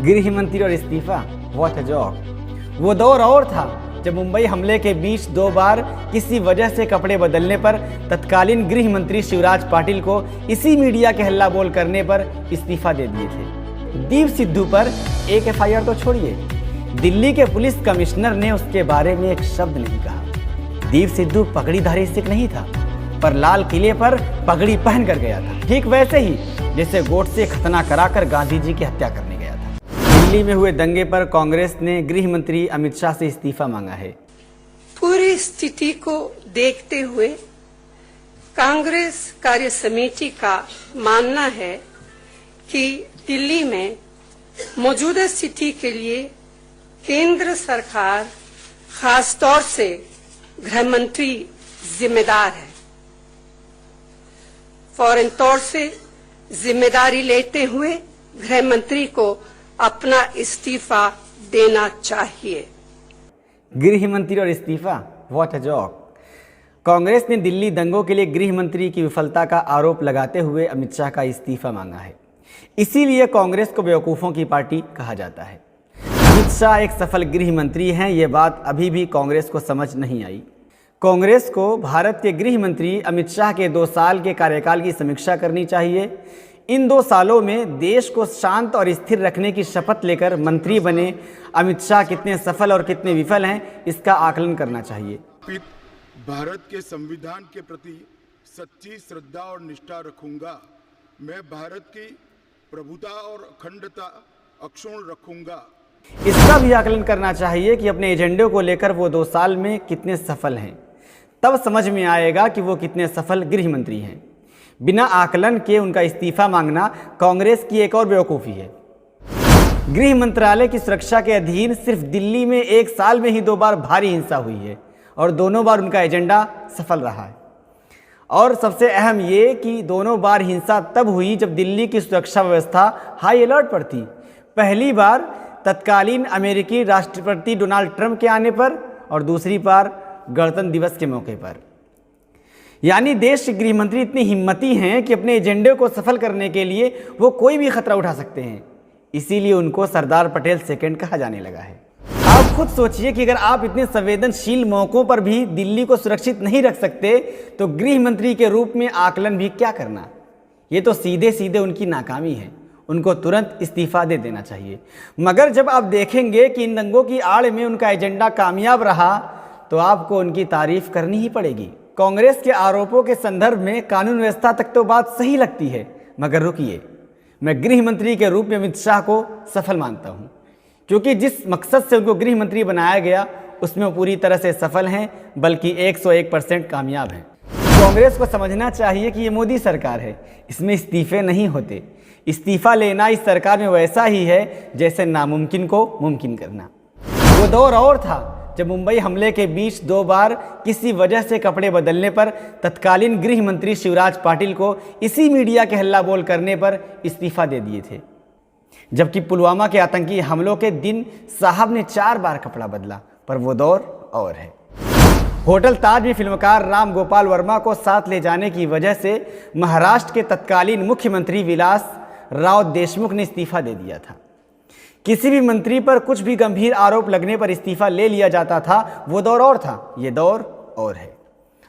गृह मंत्री और इस्तीफा, व्हाट अ जॉक। वो दौर और था जब मुंबई हमले के बीच 2 बार किसी वजह से कपड़े बदलने पर तत्कालीन गृह मंत्री शिवराज पाटिल को इसी मीडिया के हल्ला बोल करने पर इस्तीफा दे दिए थे। दीप सिद्धू पर एक एफआईआर तो छोड़िए, दिल्ली के पुलिस कमिश्नर ने उसके बारे में एक शब्द नहीं कहा। दीप सिद्धू पगड़ीधारी सिख नहीं था, पर लाल किले पर पगड़ी पहन कर गया था, ठीक वैसे ही जैसे गोडसे खतना कराकर गांधी जी की हत्या करने गया था। दिल्ली में हुए दंगे पर कांग्रेस ने गृह मंत्री अमित शाह से इस्तीफा मांगा है। पूरी स्थिति को देखते हुए कांग्रेस कार्य समिति का मानना है कि दिल्ली में मौजूदा स्थिति के लिए केंद्र सरकार, खास तौर से गृह मंत्री जिम्मेदार है। फौरन तौर से जिम्मेदारी लेते हुए गृह मंत्री को अपना इस्तीफा देना चाहिए। गृह मंत्री और इस्तीफा, व्हाट अ जॉक। कांग्रेस ने दिल्ली दंगों के लिए गृह मंत्री की विफलता का आरोप लगाते हुए अमित शाह का इस्तीफा मांगा है। इसीलिए कांग्रेस को बेवकूफों की पार्टी कहा जाता है। अमित शाह एक सफल गृह मंत्री हैं, ये बात अभी भी कांग्रेस को समझ नहीं आई। कांग्रेस को भारत के गृह मंत्री अमित शाह के 2 साल के कार्यकाल की समीक्षा करनी चाहिए। इन 2 सालों में देश को शांत और स्थिर रखने की शपथ लेकर मंत्री बने अमित शाह कितने सफल और कितने विफल हैं, इसका आकलन करना चाहिए। भारत के संविधान के प्रति सच्ची श्रद्धा और निष्ठा रखूंगा। मैं भारत की प्रभुता और अखंडता अक्षुण्ण रखूंगा। इसका भी आकलन करना चाहिए कि अपने एजेंडे को लेकर वो 2 साल में कितने सफल हैं। तब समझ में आएगा कि वो कितने सफल गृह मंत्री हैं। बिना आकलन के उनका इस्तीफा मांगना कांग्रेस की एक और बेवकूफ़ी है। गृह मंत्रालय की सुरक्षा के अधीन सिर्फ दिल्ली में 1 साल में ही 2 बार भारी हिंसा हुई है और दोनों बार उनका एजेंडा सफल रहा है। और सबसे अहम ये कि दोनों बार हिंसा तब हुई जब दिल्ली की सुरक्षा व्यवस्था हाई अलर्ट पर थी। पहली बार तत्कालीन अमेरिकी राष्ट्रपति डोनाल्ड ट्रंप के आने पर और दूसरी बार गणतंत्र दिवस के मौके पर। यानी देश के गृह मंत्री इतने हिम्मती हैं कि अपने एजेंडे को सफल करने के लिए वो कोई भी खतरा उठा सकते हैं। इसीलिए उनको सरदार पटेल सेकंड कहा जाने लगा है। आप खुद सोचिए कि अगर आप इतने संवेदनशील मौकों पर भी दिल्ली को सुरक्षित नहीं रख सकते तो गृह मंत्री के रूप में आकलन भी क्या करना। ये तो सीधे सीधे उनकी नाकामी है। उनको तुरंत इस्तीफा दे देना चाहिए। मगर जब आप देखेंगे कि इन दंगों की आड़ में उनका एजेंडा कामयाब रहा तो आपको उनकी तारीफ करनी ही पड़ेगी। कांग्रेस के आरोपों के संदर्भ में कानून व्यवस्था तक तो बात सही लगती है, मगर रुकिए, मैं गृह मंत्री के रूप में अमित शाह को सफल मानता हूं, क्योंकि जिस मकसद से उनको गृह मंत्री बनाया गया उसमें वो पूरी तरह से सफल हैं, बल्कि 101% कामयाब हैं। कांग्रेस को समझना चाहिए कि ये मोदी सरकार है, इसमें इस्तीफे नहीं होते। इस्तीफा लेना इस सरकार में वैसा ही है जैसे नामुमकिन को मुमकिन करना। वो दौर और था जब मुंबई हमले के बीच 2 बार किसी वजह से कपड़े बदलने पर तत्कालीन गृह मंत्री शिवराज पाटिल को इसी मीडिया के हल्ला बोल करने पर इस्तीफा दे दिए थे। जबकि पुलवामा के आतंकी हमलों के दिन साहब ने 4 बार कपड़ा बदला, पर वो दौर और है। होटल ताज में फिल्मकार राम गोपाल वर्मा को साथ ले जाने की वजह से महाराष्ट्र के तत्कालीन मुख्यमंत्री विलास राव देशमुख ने इस्तीफा दे दिया था। किसी भी मंत्री पर कुछ भी गंभीर आरोप लगने पर इस्तीफा ले लिया जाता था। वो दौर और था, ये दौर और है।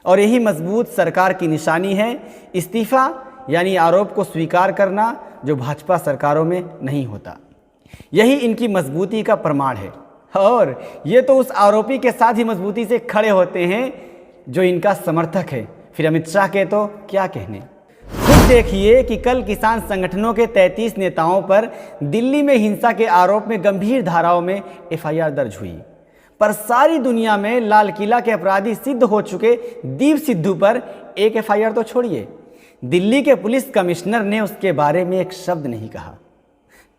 और यही मजबूत सरकार की निशानी है। इस्तीफा यानी आरोप को स्वीकार करना, जो भाजपा सरकारों में नहीं होता। यही इनकी मजबूती का प्रमाण है। और ये तो उस आरोपी के साथ ही मजबूती से खड़े होते हैं जो इनका समर्थक है। फिर अमित शाह के तो क्या कहने। खुद देखिए कि कल किसान संगठनों के 33 नेताओं पर दिल्ली में हिंसा के आरोप में गंभीर धाराओं में एफआईआर दर्ज हुई, पर सारी दुनिया में लाल किला के अपराधी सिद्ध हो चुके दीप सिद्धू पर एक एफआईआर तो छोड़िए, दिल्ली के पुलिस कमिश्नर ने उसके बारे में एक शब्द नहीं कहा।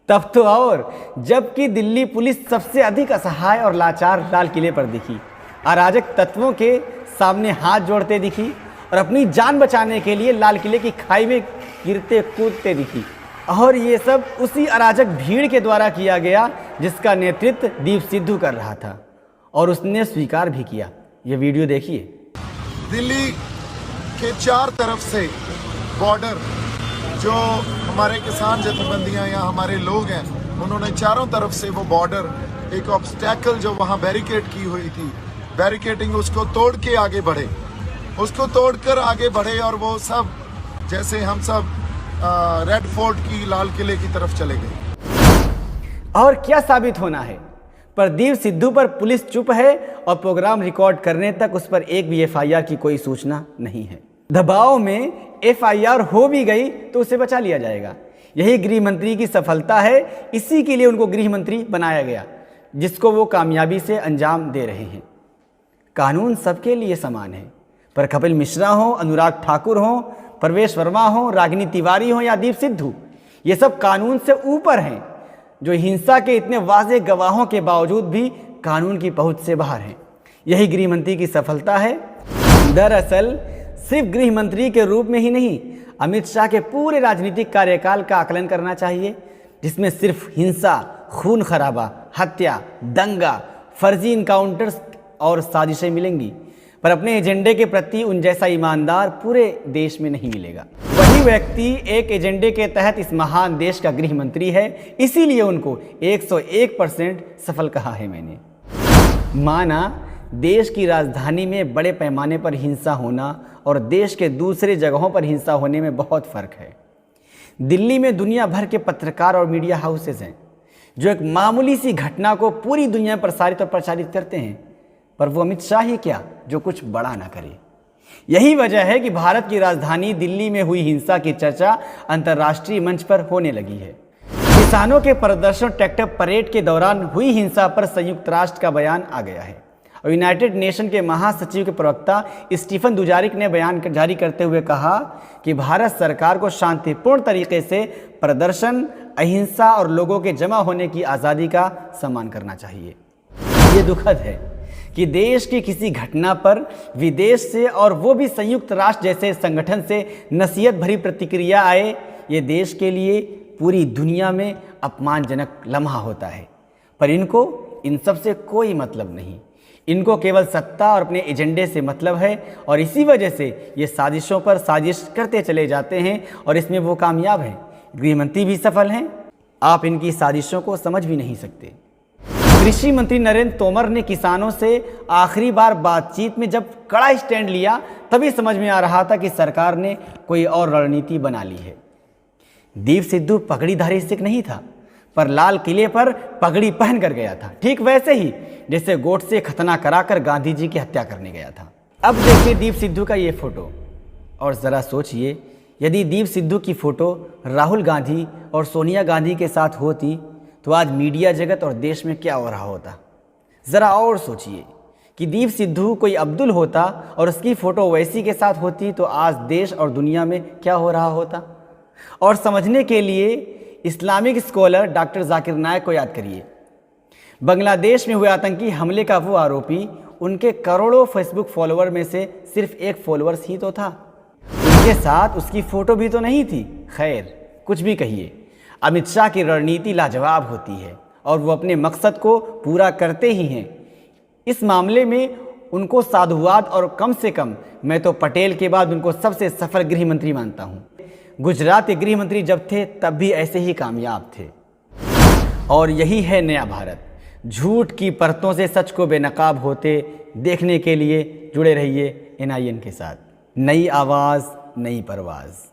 तब तो और, जबकि दिल्ली पुलिस सबसे अधिक असहाय और लाचार लाल किले पर दिखी, अराजक तत्वों के सामने हाथ जोड़ते दिखी और अपनी जान बचाने के लिए लाल किले की खाई में गिरते कूदते दिखी। और ये सब उसी अराजक भीड़ के द्वारा किया गया जिसका नेतृत्व दीप सिद्धू कर रहा था, और उसने स्वीकार भी किया। ये वीडियो देखिए। दिल्ली के 4 तरफ से बॉर्डर जो हमारे किसान जथेबंदियां या हमारे लोग हैं उन्होंने चारों तरफ से वो बॉर्डर, एक ऑब्स्टैकल जो वहाँ बैरिकेड की हुई थी, बैरिकेडिंग, उसको तोड़ के आगे बढ़े, उसको तोड़कर आगे बढ़े और वो सब जैसे हम सब रेड फोर्ट की, लाल किले की तरफ चले गए। और क्या साबित होना है? प्रदीप सिद्धू पर पुलिस चुप है और प्रोग्राम रिकॉर्ड करने तक उस पर एक भी एफआईआर की कोई सूचना नहीं है। दबाव में एफआईआर हो भी गई तो उसे बचा लिया जाएगा। यही गृह मंत्री की सफलता है, इसी के लिए उनको गृह मंत्री बनाया गया, जिसको वो कामयाबी से अंजाम दे रहे हैं। कानून सबके लिए समान है, पर कपिल मिश्रा हो, अनुराग ठाकुर हो, प्रवेश वर्मा हो, रागिनी तिवारी हो या दीप सिद्धू, ये सब कानून से ऊपर हैं, जो हिंसा के इतने वाज़ेह गवाहों के बावजूद भी कानून की पहुंच से बाहर हैं। यही गृह मंत्री की सफलता है। दरअसल सिर्फ गृह मंत्री के रूप में ही नहीं, अमित शाह के पूरे राजनीतिक कार्यकाल का आकलन करना चाहिए, जिसमें सिर्फ हिंसा, खून खराबा, हत्या, दंगा, फर्जी इनकाउंटर्स और साजिशें मिलेंगी, पर अपने एजेंडे के प्रति उन जैसा ईमानदार पूरे देश में नहीं मिलेगा। वही व्यक्ति एक एजेंडे के तहत इस महान देश का गृह मंत्री है, इसीलिए उनको 101% सफल कहा है मैंने। माना देश की राजधानी में बड़े पैमाने पर हिंसा होना और देश के दूसरे जगहों पर हिंसा होने में बहुत फ़र्क है। दिल्ली में दुनिया भर के पत्रकार और मीडिया हाउसेज हैं जो एक मामूली सी घटना को पूरी दुनिया में प्रसारित और प्रचारित करते हैं, पर वो अमित शाह ही क्या जो कुछ बड़ा ना करे। यही वजह है कि भारत की राजधानी दिल्ली में हुई हिंसा की चर्चा अंतर्राष्ट्रीय मंच पर होने लगी है। किसानों के प्रदर्शन, ट्रैक्टर परेड के दौरान हुई हिंसा पर संयुक्त राष्ट्र का बयान आ गया है और यूनाइटेड नेशन के महासचिव के प्रवक्ता स्टीफन दुजारिक ने बयान जारी करते हुए कहा कि भारत सरकार को शांतिपूर्ण तरीके से प्रदर्शन, अहिंसा और लोगों के जमा होने की आज़ादी का सम्मान करना चाहिए। ये दुखद है कि देश की किसी घटना पर विदेश से, और वो भी संयुक्त राष्ट्र जैसे संगठन से, नसीहत भरी प्रतिक्रिया आए। ये देश के लिए पूरी दुनिया में अपमानजनक लम्हा होता है, पर इनको इन सब से कोई मतलब नहीं। इनको केवल सत्ता और अपने एजेंडे से मतलब है और इसी वजह से ये साजिशों पर साजिश करते चले जाते हैं और इसमें वो कामयाब हैं। गृहमंत्री भी सफल हैं, आप इनकी साजिशों को समझ भी नहीं सकते। कृषि मंत्री नरेंद्र तोमर ने किसानों से आखिरी बार बातचीत में जब कड़ा स्टैंड लिया, तभी समझ में आ रहा था कि सरकार ने कोई और रणनीति बना ली है। दीप सिद्धू पगड़ीधारी सिख नहीं था, पर लाल किले पर पगड़ी पहन कर गया था, ठीक वैसे ही जैसे गोडसे खतना कराकर गांधी जी की हत्या करने गया था। अब देखिए दीप सिद्धू का ये फोटो और ज़रा सोचिए, यदि दीप सिद्धू की फ़ोटो राहुल गांधी और सोनिया गांधी के साथ होती तो आज मीडिया जगत और देश में क्या हो रहा होता। ज़रा और सोचिए कि दीप सिद्धू कोई अब्दुल होता और उसकी फ़ोटो वैसी के साथ होती तो आज देश और दुनिया में क्या हो रहा होता। और समझने के लिए इस्लामिक स्कॉलर डॉक्टर जाकिर नायक को याद करिए। बांग्लादेश में हुए आतंकी हमले का वो आरोपी, उनके करोड़ों फेसबुक फॉलोअर में से सिर्फ एक फॉलोअर्स ही तो था, उनके साथ उसकी फ़ोटो भी तो नहीं थी। खैर कुछ भी कहिए, अमित शाह की रणनीति लाजवाब होती है और वो अपने मकसद को पूरा करते ही हैं। इस मामले में उनको साधुवाद, और कम से कम मैं तो पटेल के बाद उनको सबसे सफल गृह मंत्री मानता हूँ। गुजरात के गृह मंत्री जब थे तब भी ऐसे ही कामयाब थे। और यही है नया भारत। झूठ की परतों से सच को बेनकाब होते देखने के लिए जुड़े रहिए NIN के साथ। नई आवाज़, नई परवाज़।